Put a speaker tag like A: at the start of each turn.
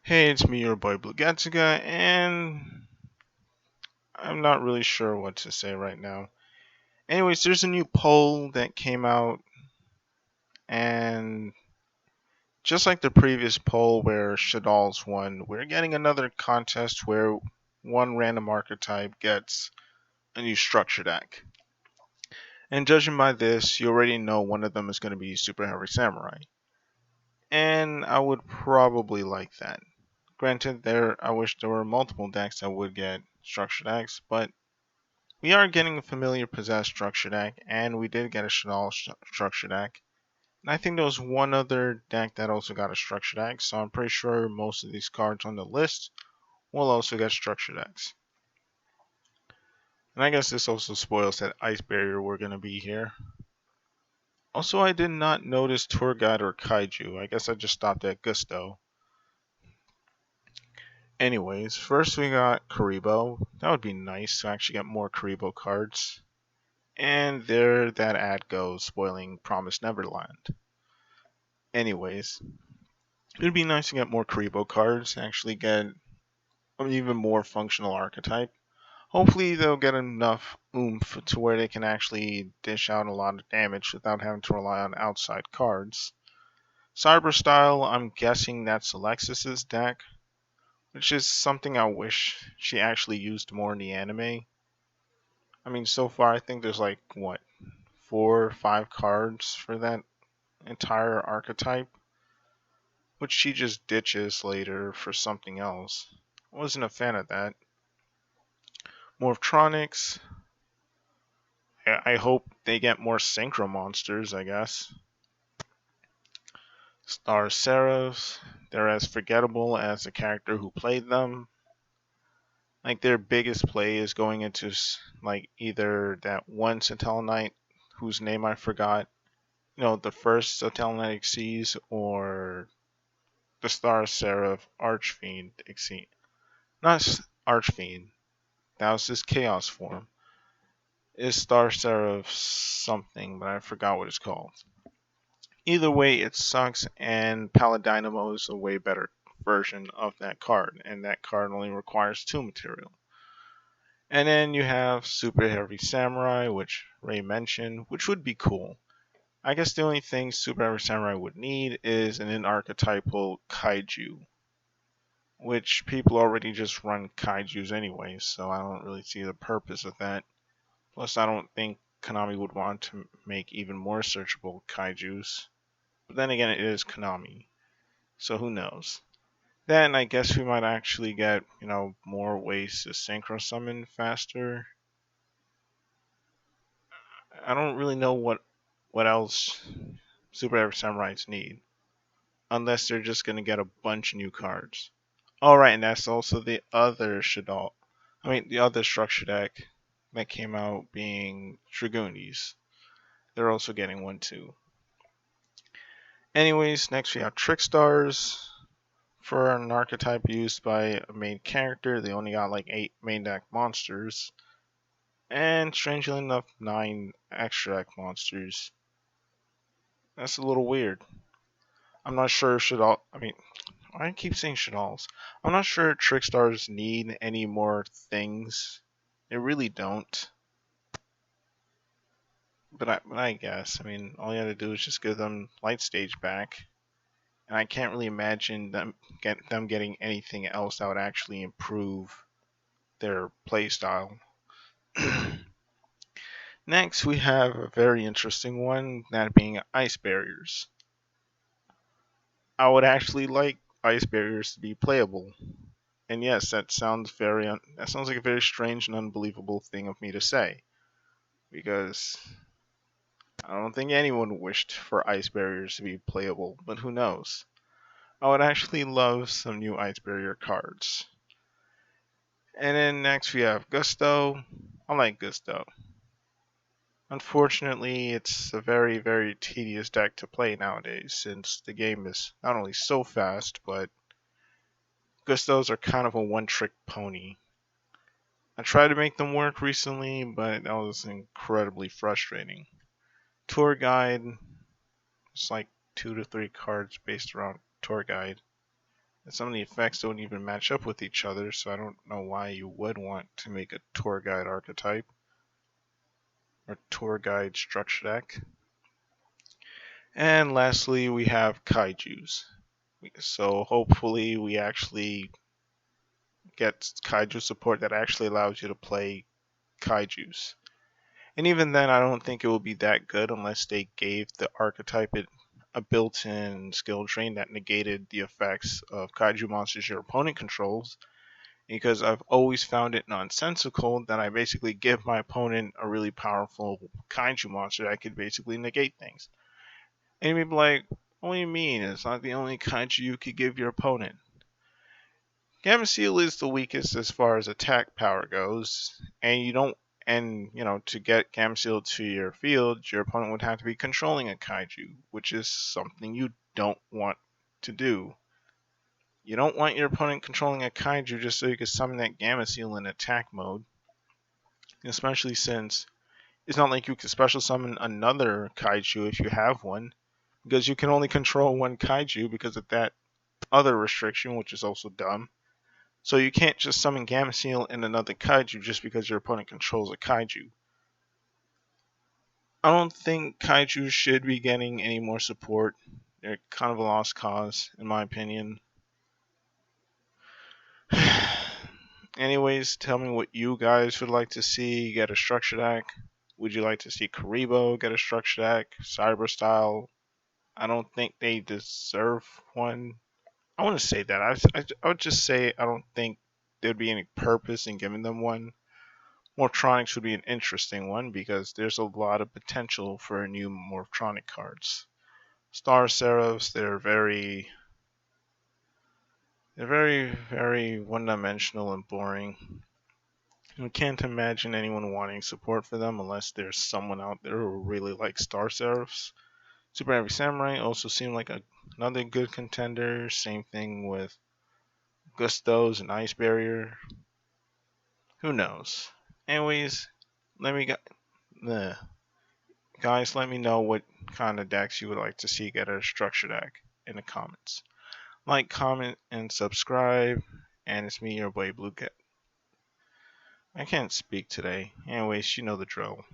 A: Hey, it's me, your boy Blue Gatsuga, and I'm not really sure what to say right now. Anyways, there's a new poll that came out, and just like the previous poll where Shadal's won, we're getting another contest where one random archetype gets a new structure deck. And judging by this, you already know one of them is going to be Super Heavy Samurai. And I would probably like that. Granted, I wish there were multiple decks that would get structure decks, but we are getting a familiar possessed structure deck, and we did get a Chanel structure deck. And I think there was one other deck that also got a structure deck, so I'm pretty sure most of these cards on the list will also get structure decks. And I guess this also spoils that Ice Barrier were going to be here. Also, I did not notice Tour Guide or Kaiju. I guess I just stopped at Gusto. Anyways, first we got Karibo. That would be nice to actually get more Karibo cards. And there that ad goes, spoiling Promise Neverland. Anyways, it'd be nice to get more Karibo cards, actually get an even more functional archetype. Hopefully they'll get enough oomph to where they can actually dish out a lot of damage without having to rely on outside cards. Cyber Style, I'm guessing that's Alexis's deck, which is something I wish she actually used more in the anime. I mean, so far I think there's like, what, 4 or 5 cards for that entire archetype, which she just ditches later for something else. I wasn't a fan of that. Morphtronics, I hope they get more Synchro monsters, I guess. Star Seraphs, they're as forgettable as the character who played them. Like their biggest play is going into like either that one Satellarknight whose name I forgot, the first Satellarknight Xyz, or the Star Seraph Archfiend Xyz. Not Archfiend, that was his Chaos form. Is Star Seraph something, but I forgot what it's called. Either way, it sucks, and Paladynamo is a way better version of that card, and that card only requires 2 material. And then you have Super Heavy Samurai, which Ray mentioned, which would be cool. I guess the only thing Super Heavy Samurai would need is an archetypal Kaiju, which people already just run Kaijus anyway, so I don't really see the purpose of that. Plus, I don't think Konami would want to make even more searchable Kaijus. But then again, it is Konami, so who knows? Then I guess we might actually get, more ways to synchro summon faster. I don't really know what else Super Air Samurais need, unless they're just gonna get a bunch of new cards. All right, and that's also the other Shadal. The other structure deck that came out being Dragoonies. They're also getting one too. Anyways, next we have Trickstars. For an archetype used by a main character, they only got like 8 main deck monsters. And strangely enough, 9 extra deck monsters. That's a little weird. I'm not sure should all. I keep saying Shadals. I'm not sure Trickstars need any more things. They really don't. But I guess. All you have to do is just give them Light Stage back. And I can't really imagine them getting anything else that would actually improve their playstyle. Next, we have a very interesting one, that being ice barriers. I would actually like ice barriers to be playable. And yes, that sounds like a very strange and unbelievable thing of me to say, because I don't think anyone wished for ice barriers to be playable, but who knows? I would actually love some new ice barrier cards. And then next we have Gusto. I like Gusto. Unfortunately, it's a very, very tedious deck to play nowadays, since the game is not only so fast, but Gustos are kind of a one-trick pony. I tried to make them work recently, but that was incredibly frustrating. Tour Guide, it's like 2 to 3 cards based around Tour Guide. And some of the effects don't even match up with each other, so I don't know why you would want to make a tour guide archetype or tour guide structure deck. And lastly, we have kaijus. So hopefully we actually get kaiju support that actually allows you to play kaijus. And even then, I don't think it will be that good unless they gave the archetype a built-in skill tree that negated the effects of kaiju monsters your opponent controls. Because I've always found it nonsensical that I basically give my opponent a really powerful kaiju monster that could basically negate things. And you'd be like, what do you mean? It's not the only kaiju you could give your opponent. Gameciel is the weakest as far as attack power goes, and to get Gameciel to your field, your opponent would have to be controlling a kaiju, which is something you don't want to do. You don't want your opponent controlling a kaiju just so you can summon that Gameciel in attack mode, especially since it's not like you can special summon another kaiju if you have one, because you can only control one kaiju because of that other restriction, which is also dumb. So you can't just summon Gameciel and another kaiju just because your opponent controls a kaiju. I don't think kaiju should be getting any more support. They're kind of a lost cause, in my opinion. Anyways, tell me what you guys would like to see get a structure deck. Would you like to see Karibo get a structure deck? Cyber style? I don't think they deserve one. I want to say that. I would just say I don't think there'd be any purpose in giving them one. Morphtronics would be an interesting one because there's a lot of potential for new Morphtronic cards. Star Seraphs, very one-dimensional and boring. I can't imagine anyone wanting support for them unless there's someone out there who really likes Star Seraphs. Super Heavy Samurai also seemed like another good contender. Same thing with Gustos and Ice Barrier. Who knows? Anyways, let me guys, let me know what kind of decks you would like to see get a structure deck in the comments. Like, comment, and subscribe. And it's me, your boy Blue Cat. I can't speak today. Anyways, you know the drill.